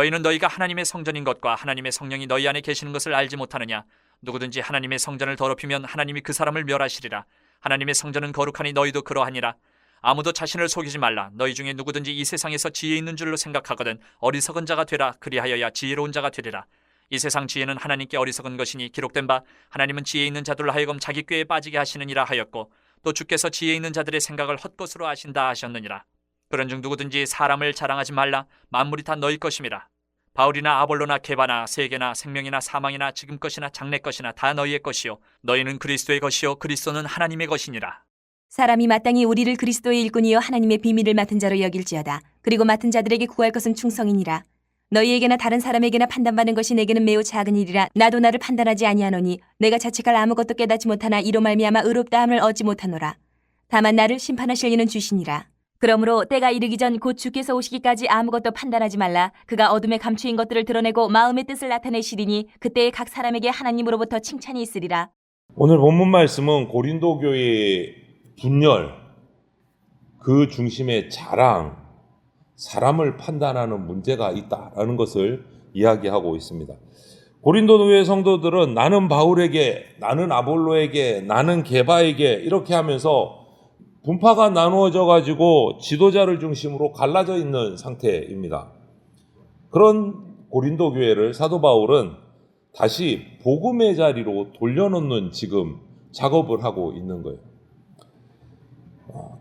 너희는 너희가 하나님의 성전인 것과 하나님의 성령이 너희 안에 계시는 것을 알지 못하느냐? 누구든지 하나님의 성전을 더럽히면 하나님이 그 사람을 멸하시리라. 하나님의 성전은 거룩하니 너희도 그러하니라. 아무도 자신을 속이지 말라. 너희 중에 누구든지 이 세상에서 지혜 있는 줄로 생각하거든 어리석은 자가 되라. 그리하여야 지혜로운 자가 되리라. 이 세상 지혜는 하나님께 어리석은 것이니 기록된 바 하나님은 지혜 있는 자들로 하여금 자기 꾀에 빠지게 하시느니라 하였고, 또 주께서 지혜 있는 자들의 생각을 헛것으로 아신다 하셨느니라. 그런즉 누구든지 사람을 자랑하지 말라. 만물이 다 너희 것임이라. 바울이나 아볼로나 게바나 세계나 생명이나 사망이나 지금 것이나 장래 것이나 다 너희의 것이요 너희는 그리스도의 것이요 그리스도는 하나님의 것이니라. 사람이 마땅히 우리를 그리스도의 일꾼이요 하나님의 비밀을 맡은 자로 여길지어다. 그리고 맡은 자들에게 구할 것은 충성이니라. 너희에게나 다른 사람에게나 판단받는 것이 내게는 매우 작은 일이라. 나도 나를 판단하지 아니하노니 내가 자책할 아무것도 깨닫지 못하나 이로 말미암아 의롭다함을 얻지 못하노라. 다만 나를 심판하실 이는 주시니라. 그러므로 때가 이르기 전 곧 주께서 오시기까지 아무것도 판단하지 말라. 그가 어둠에 감추인 것들을 드러내고 마음의 뜻을 나타내시리니 그때에 각 사람에게 하나님으로부터 칭찬이 있으리라. 오늘 본문 말씀은 고린도 교회의 분열, 그 중심의 자랑, 사람을 판단하는 문제가 있다라는 것을 이야기하고 있습니다. 고린도 교회 성도들은 나는 바울에게, 나는 아볼로에게, 나는 게바에게 이렇게 하면서 분파가 나누어져 가지고 지도자를 중심으로 갈라져 있는 상태입니다. 그런 고린도 교회를 사도 바울은 다시 복음의 자리로 돌려놓는 지금 작업을 하고 있는 거예요.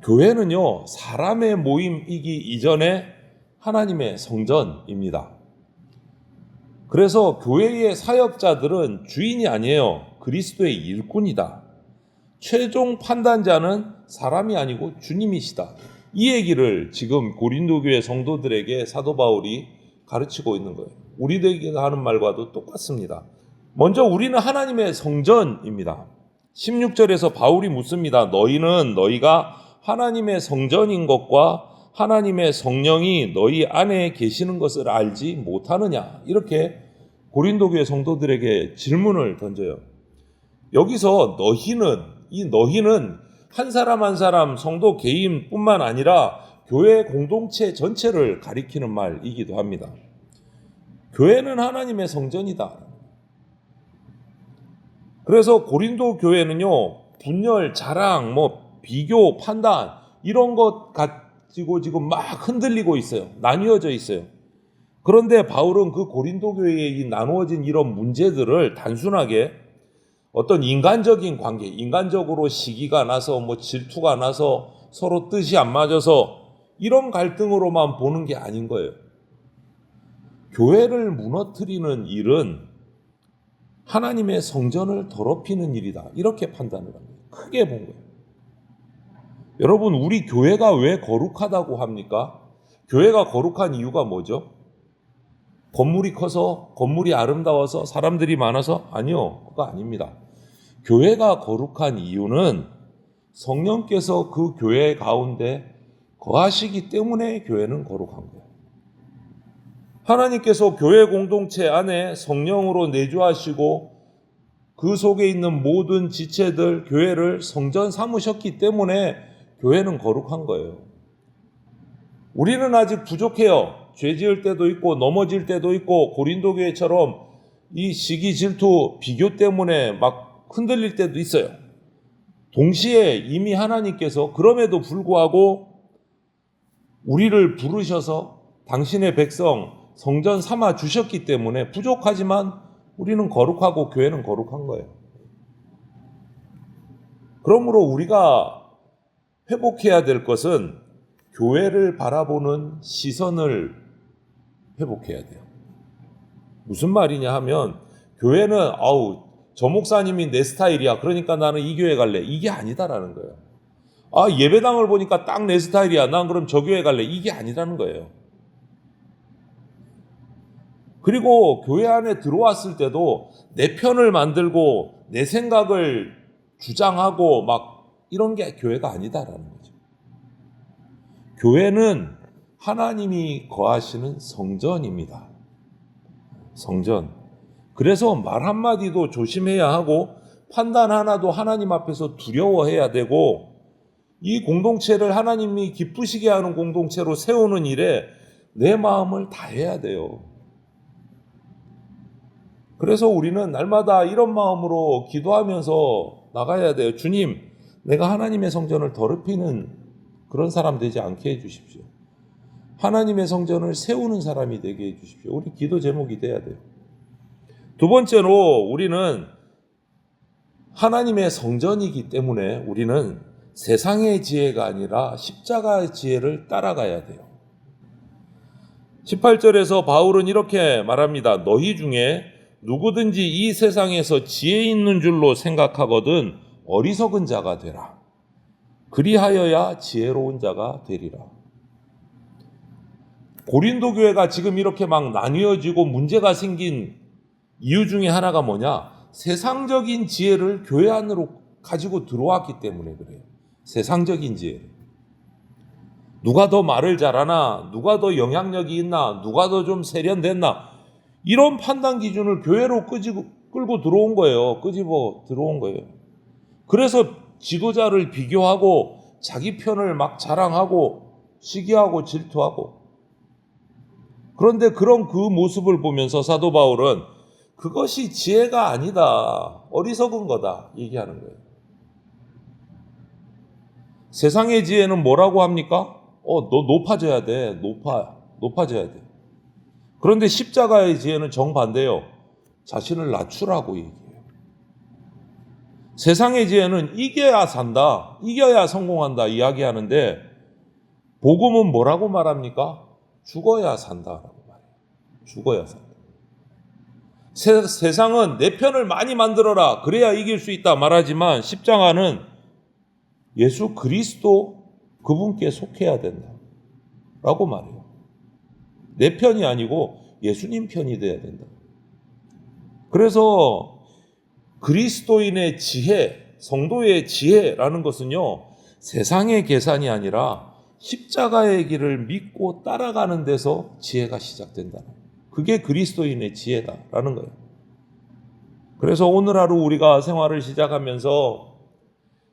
교회는요, 사람의 모임이기 이전에 하나님의 성전입니다. 그래서 교회의 사역자들은 주인이 아니에요. 그리스도의 일꾼이다. 최종 판단자는 사람이 아니고 주님이시다. 이 얘기를 지금 고린도 교회 성도들에게 사도 바울이 가르치고 있는 거예요. 우리들에게 하는 말과도 똑같습니다. 먼저 우리는 하나님의 성전입니다. 16절에서 바울이 묻습니다. 너희는 너희가 하나님의 성전인 것과 하나님의 성령이 너희 안에 계시는 것을 알지 못하느냐? 이렇게 고린도 교회 성도들에게 질문을 던져요. 여기서 이 너희는 한 사람 한 사람 성도 개인뿐만 아니라 교회 공동체 전체를 가리키는 말이기도 합니다. 교회는 하나님의 성전이다. 그래서 고린도 교회는요, 분열, 자랑, 비교, 판단 이런 것 가지고 지금 막 흔들리고 있어요. 나뉘어져 있어요. 그런데 바울은 그 고린도 교회에 이 나누어진 이런 문제들을 단순하게 어떤 인간적인 관계, 인간적으로 시기가 나서 질투가 나서 서로 뜻이 안 맞아서 이런 갈등으로만 보는 게 아닌 거예요. 교회를 무너뜨리는 일은 하나님의 성전을 더럽히는 일이다. 이렇게 판단을 합니다. 크게 본 거예요. 여러분, 우리 교회가 왜 거룩하다고 합니까? 교회가 거룩한 이유가 뭐죠? 건물이 커서, 건물이 아름다워서, 사람들이 많아서? 아니요, 그거 아닙니다. 교회가 거룩한 이유는 성령께서 그 교회 가운데 거하시기 때문에 교회는 거룩한 거예요. 하나님께서 교회 공동체 안에 성령으로 내주하시고 그 속에 있는 모든 지체들, 교회를 성전 삼으셨기 때문에 교회는 거룩한 거예요. 우리는 아직 부족해요. 죄 지을 때도 있고 넘어질 때도 있고 고린도 교회처럼 이 시기, 질투, 비교 때문에 막 흔들릴 때도 있어요. 동시에 이미 하나님께서 그럼에도 불구하고 우리를 부르셔서 당신의 백성 성전 삼아 주셨기 때문에 부족하지만 우리는 거룩하고 교회는 거룩한 거예요. 그러므로 우리가 회복해야 될 것은 교회를 바라보는 시선을 회복해야 돼요. 무슨 말이냐 하면 교회는 저 목사님이 내 스타일이야. 그러니까 나는 이 교회 갈래. 이게 아니다라는 거예요. 예배당을 보니까 딱 내 스타일이야. 난 그럼 저 교회 갈래. 이게 아니라는 거예요. 그리고 교회 안에 들어왔을 때도 내 편을 만들고 내 생각을 주장하고 막 이런 게 교회가 아니다라는 거죠. 교회는 하나님이 거하시는 성전입니다. 성전. 그래서 말 한마디도 조심해야 하고 판단 하나도 하나님 앞에서 두려워해야 되고 이 공동체를 하나님이 기쁘시게 하는 공동체로 세우는 일에 내 마음을 다해야 돼요. 그래서 우리는 날마다 이런 마음으로 기도하면서 나가야 돼요. 주님, 내가 하나님의 성전을 더럽히는 그런 사람 되지 않게 해주십시오. 하나님의 성전을 세우는 사람이 되게 해주십시오. 우리 기도 제목이 돼야 돼요. 두 번째로 우리는 하나님의 성전이기 때문에 우리는 세상의 지혜가 아니라 십자가의 지혜를 따라가야 돼요. 18절에서 바울은 이렇게 말합니다. 너희 중에 누구든지 이 세상에서 지혜 있는 줄로 생각하거든 어리석은 자가 되라. 그리하여야 지혜로운 자가 되리라. 고린도 교회가 지금 이렇게 막 나뉘어지고 문제가 생긴 이유 중에 하나가 뭐냐? 세상적인 지혜를 교회 안으로 가지고 들어왔기 때문에 그래요. 세상적인 지혜. 누가 더 말을 잘하나? 누가 더 영향력이 있나? 누가 더 좀 세련됐나? 이런 판단 기준을 교회로 끌고 들어온 거예요. 끄집어 들어온 거예요. 그래서 지도자를 비교하고 자기 편을 막 자랑하고 시기하고 질투하고. 그런데 그런 그 모습을 보면서 사도 바울은 그것이 지혜가 아니다. 어리석은 거다. 얘기하는 거예요. 세상의 지혜는 뭐라고 합니까? 너 높아져야 돼. 높아져야 돼. 그런데 십자가의 지혜는 정반대요. 자신을 낮추라고 얘기해요. 세상의 지혜는 이겨야 산다. 이겨야 성공한다. 이야기하는데 복음은 뭐라고 말합니까? 죽어야 산다라고 말해요. 죽어야 산다. 세상은 내 편을 많이 만들어라. 그래야 이길 수 있다 말하지만 십자가는 예수 그리스도 그분께 속해야 된다. 라고 말해요. 내 편이 아니고 예수님 편이 돼야 된다. 그래서 그리스도인의 지혜, 성도의 지혜라는 것은요, 세상의 계산이 아니라 십자가의 길을 믿고 따라가는 데서 지혜가 시작된다. 그게 그리스도인의 지혜다라는 거예요. 그래서 오늘 하루 우리가 생활을 시작하면서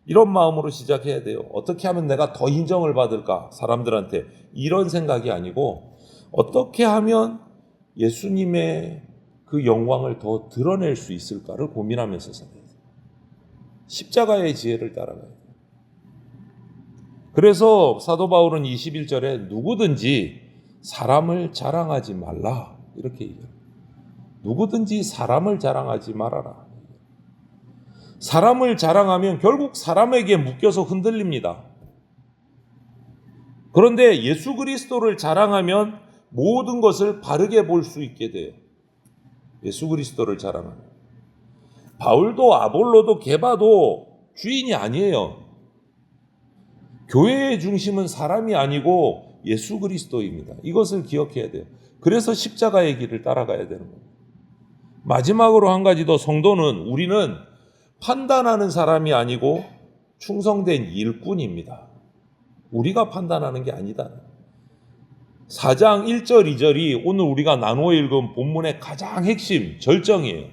이런 마음으로 시작해야 돼요. 어떻게 하면 내가 더 인정을 받을까? 사람들한테. 이런 생각이 아니고 어떻게 하면 예수님의 그 영광을 더 드러낼 수 있을까를 고민하면서 살아야 돼요. 십자가의 지혜를 따라가야 돼요. 그래서 사도 바울은 21절에 누구든지 사람을 자랑하지 말라 이렇게 얘기해요. 누구든지 사람을 자랑하지 말아라. 사람을 자랑하면 결국 사람에게 묶여서 흔들립니다. 그런데 예수 그리스도를 자랑하면 모든 것을 바르게 볼 수 있게 돼요. 예수 그리스도를 자랑하면. 바울도 아볼로도 게바도 주인이 아니에요. 교회의 중심은 사람이 아니고 예수 그리스도입니다. 이것을 기억해야 돼요. 그래서 십자가의 길을 따라가야 되는 겁니다. 마지막으로 한 가지 더, 성도는, 우리는 판단하는 사람이 아니고 충성된 일꾼입니다. 우리가 판단하는 게 아니다. 4장 1절 2절이 오늘 우리가 나누어 읽은 본문의 가장 핵심 절정이에요.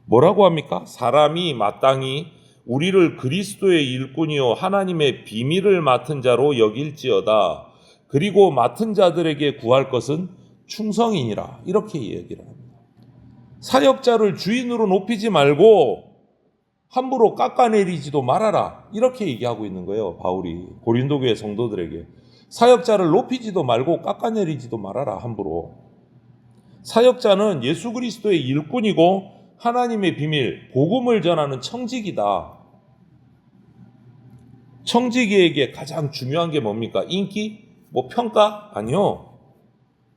뭐라고 합니까? 사람이 마땅히 우리를 그리스도의 일꾼이요 하나님의 비밀을 맡은 자로 여길지어다. 그리고 맡은 자들에게 구할 것은 충성이니라. 이렇게 얘기를 합니다. 사역자를 주인으로 높이지 말고 함부로 깎아내리지도 말아라. 이렇게 얘기하고 있는 거예요. 바울이 고린도 교회 성도들에게. 사역자를 높이지도 말고 깎아내리지도 말아라. 함부로. 사역자는 예수 그리스도의 일꾼이고 하나님의 비밀, 복음을 전하는 청지기다. 청지기에게 가장 중요한 게 뭡니까? 인기? 평가? 아니요.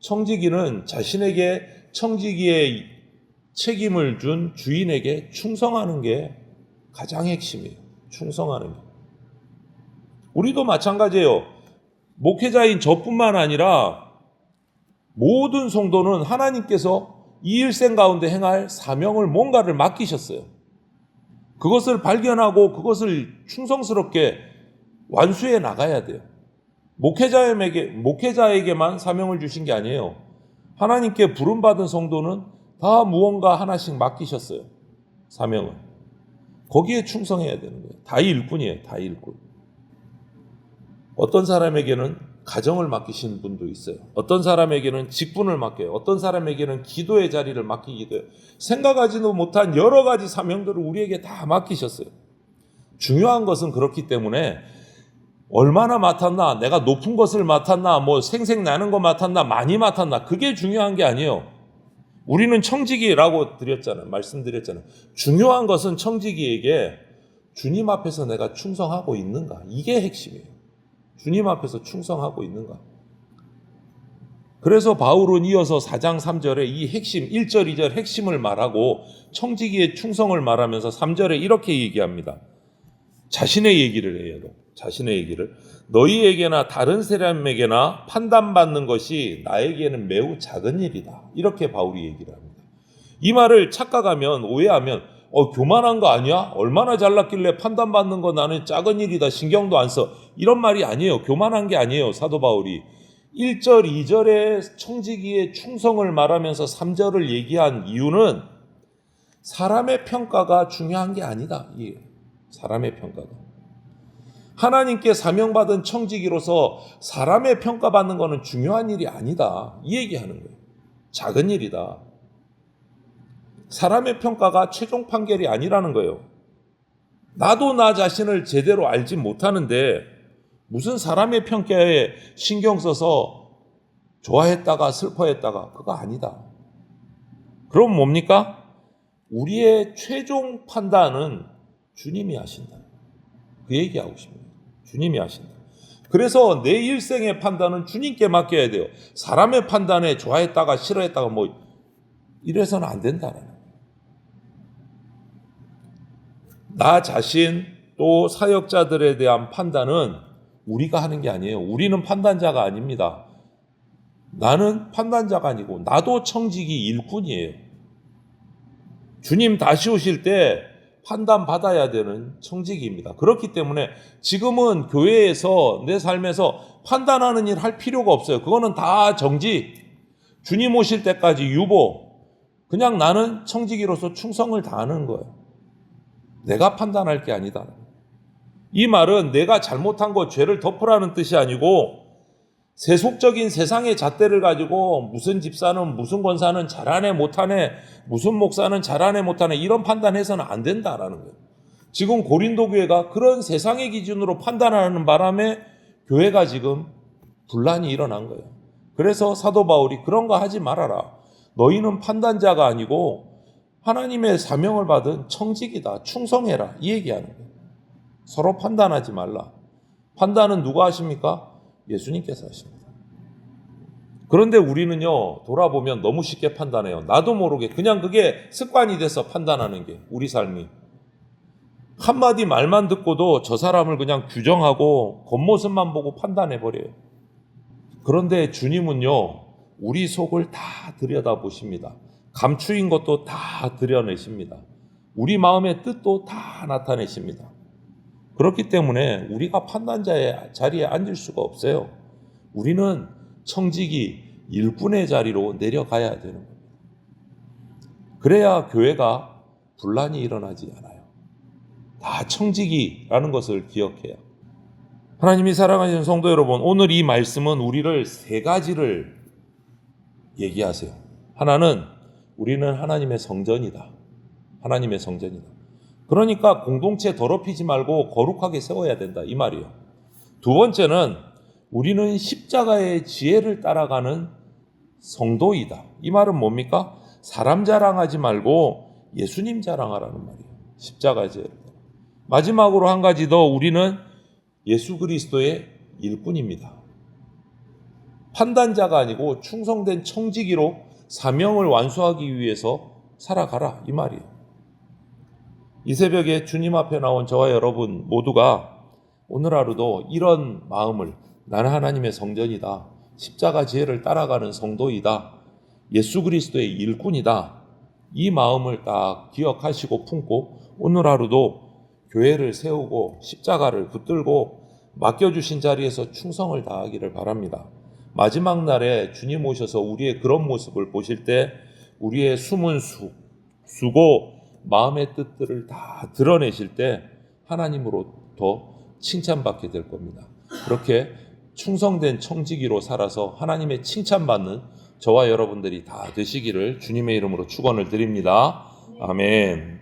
청지기는 자신에게 청지기의 책임을 준 주인에게 충성하는 게 가장 핵심이에요. 충성하는 게. 우리도 마찬가지예요. 목회자인 저뿐만 아니라 모든 성도는 하나님께서 이 일생 가운데 행할 사명을 뭔가를 맡기셨어요. 그것을 발견하고 그것을 충성스럽게 완수해 나가야 돼요. 목회자에게만 사명을 주신 게 아니에요. 하나님께 부름받은 성도는 다 무언가 하나씩 맡기셨어요. 사명을. 거기에 충성해야 되는 거예요. 다 일꾼이에요. 다 일꾼. 어떤 사람에게는 가정을 맡기신 분도 있어요. 어떤 사람에게는 직분을 맡겨요. 어떤 사람에게는 기도의 자리를 맡기기도 해요. 생각하지도 못한 여러 가지 사명들을 우리에게 다 맡기셨어요. 중요한 것은 그렇기 때문에 얼마나 맡았나, 내가 높은 것을 맡았나, 뭐 생색나는 거 맡았나, 많이 맡았나, 그게 중요한 게 아니에요. 우리는 청지기라고 말씀드렸잖아요. 중요한 것은 청지기에게 주님 앞에서 내가 충성하고 있는가, 이게 핵심이에요. 주님 앞에서 충성하고 있는가. 그래서 바울은 이어서 4장 3절에 이 핵심, 1절, 2절 핵심을 말하고 청지기의 충성을 말하면서 3절에 이렇게 얘기합니다. 자신의 얘기를 해요. 자신의 얘기를. 너희에게나 다른 사람에게나 판단받는 것이 나에게는 매우 작은 일이다. 이렇게 바울이 얘기를 합니다. 이 말을 착각하면, 오해하면 교만한 거 아니야? 얼마나 잘났길래 판단받는 거 나는 작은 일이다. 신경도 안 써. 이런 말이 아니에요. 교만한 게 아니에요. 사도 바울이. 1절, 2절에 청지기의 충성을 말하면서 3절을 얘기한 이유는 사람의 평가가 중요한 게 아니다. 이게 사람의 평가가. 하나님께 사명받은 청지기로서 사람의 평가받는 것은 중요한 일이 아니다. 이 얘기하는 거예요. 작은 일이다. 사람의 평가가 최종 판결이 아니라는 거예요. 나도 나 자신을 제대로 알지 못하는데 무슨 사람의 평가에 신경 써서 좋아했다가 슬퍼했다가 그거 아니다. 그럼 뭡니까? 우리의 최종 판단은 주님이 하신다. 그 얘기하고 싶습니다. 주님이 하신다. 그래서 내 일생의 판단은 주님께 맡겨야 돼요. 사람의 판단에 좋아했다가 싫어했다가 뭐 이래서는 안 된다는 거예요. 나 자신 또 사역자들에 대한 판단은 우리가 하는 게 아니에요. 우리는 판단자가 아닙니다. 나는 판단자가 아니고 나도 청지기 일꾼이에요. 주님 다시 오실 때 판단받아야 되는 청지기입니다. 그렇기 때문에 지금은 교회에서 내 삶에서 판단하는 일 할 필요가 없어요. 그거는 다 정지. 주님 오실 때까지 유보. 그냥 나는 청지기로서 충성을 다하는 거예요. 내가 판단할 게 아니다. 이 말은 내가 잘못한 거 죄를 덮으라는 뜻이 아니고 세속적인 세상의 잣대를 가지고 무슨 집사는 무슨 권사는 잘하네 못하네 무슨 목사는 잘하네 못하네 이런 판단해서는 안 된다라는 거예요. 지금 고린도 교회가 그런 세상의 기준으로 판단하는 바람에 교회가 지금 분란이 일어난 거예요. 그래서 사도 바울이 그런 거 하지 말아라. 너희는 판단자가 아니고 하나님의 사명을 받은 청직이다. 충성해라. 이 얘기하는 거예요. 서로 판단하지 말라. 판단은 누가 하십니까? 예수님께서 하십니다. 그런데 우리는요, 돌아보면 너무 쉽게 판단해요. 나도 모르게 그냥 그게 습관이 돼서 판단하는 게 우리 삶이. 한마디 말만 듣고도 저 사람을 그냥 규정하고 겉모습만 보고 판단해버려요. 그런데 주님은요, 우리 속을 다 들여다보십니다. 감추인 것도 다 드러내십니다. 우리 마음의 뜻도 다 나타내십니다. 그렇기 때문에 우리가 판단자의 자리에 앉을 수가 없어요. 우리는 청지기 일꾼의 자리로 내려가야 되는 겁니다. 그래야 교회가 분란이 일어나지 않아요. 다 청지기라는 것을 기억해요. 하나님이 사랑하시는 성도 여러분, 오늘 이 말씀은 우리를 세 가지를 얘기하세요. 하나는 우리는 하나님의 성전이다. 하나님의 성전이다. 그러니까 공동체 더럽히지 말고 거룩하게 세워야 된다. 이 말이에요. 두 번째는 우리는 십자가의 지혜를 따라가는 성도이다. 이 말은 뭡니까? 사람 자랑하지 말고 예수님 자랑하라는 말이에요. 십자가의 지혜를. 마지막으로 한 가지 더, 우리는 예수 그리스도의 일꾼입니다. 판단자가 아니고 충성된 청지기로 사명을 완수하기 위해서 살아가라. 이 말이에요. 이 새벽에 주님 앞에 나온 저와 여러분 모두가 오늘 하루도 이런 마음을, 나는 하나님의 성전이다. 십자가 지혜를 따라가는 성도이다. 예수 그리스도의 일꾼이다. 이 마음을 딱 기억하시고 품고 오늘 하루도 교회를 세우고 십자가를 붙들고 맡겨주신 자리에서 충성을 다하기를 바랍니다. 마지막 날에 주님 오셔서 우리의 그런 모습을 보실 때 우리의 숨은 수고 마음의 뜻들을 다 드러내실 때 하나님으로부터 칭찬받게 될 겁니다. 그렇게 충성된 청지기로 살아서 하나님의 칭찬받는 저와 여러분들이 다 되시기를 주님의 이름으로 축원을 드립니다. 아멘.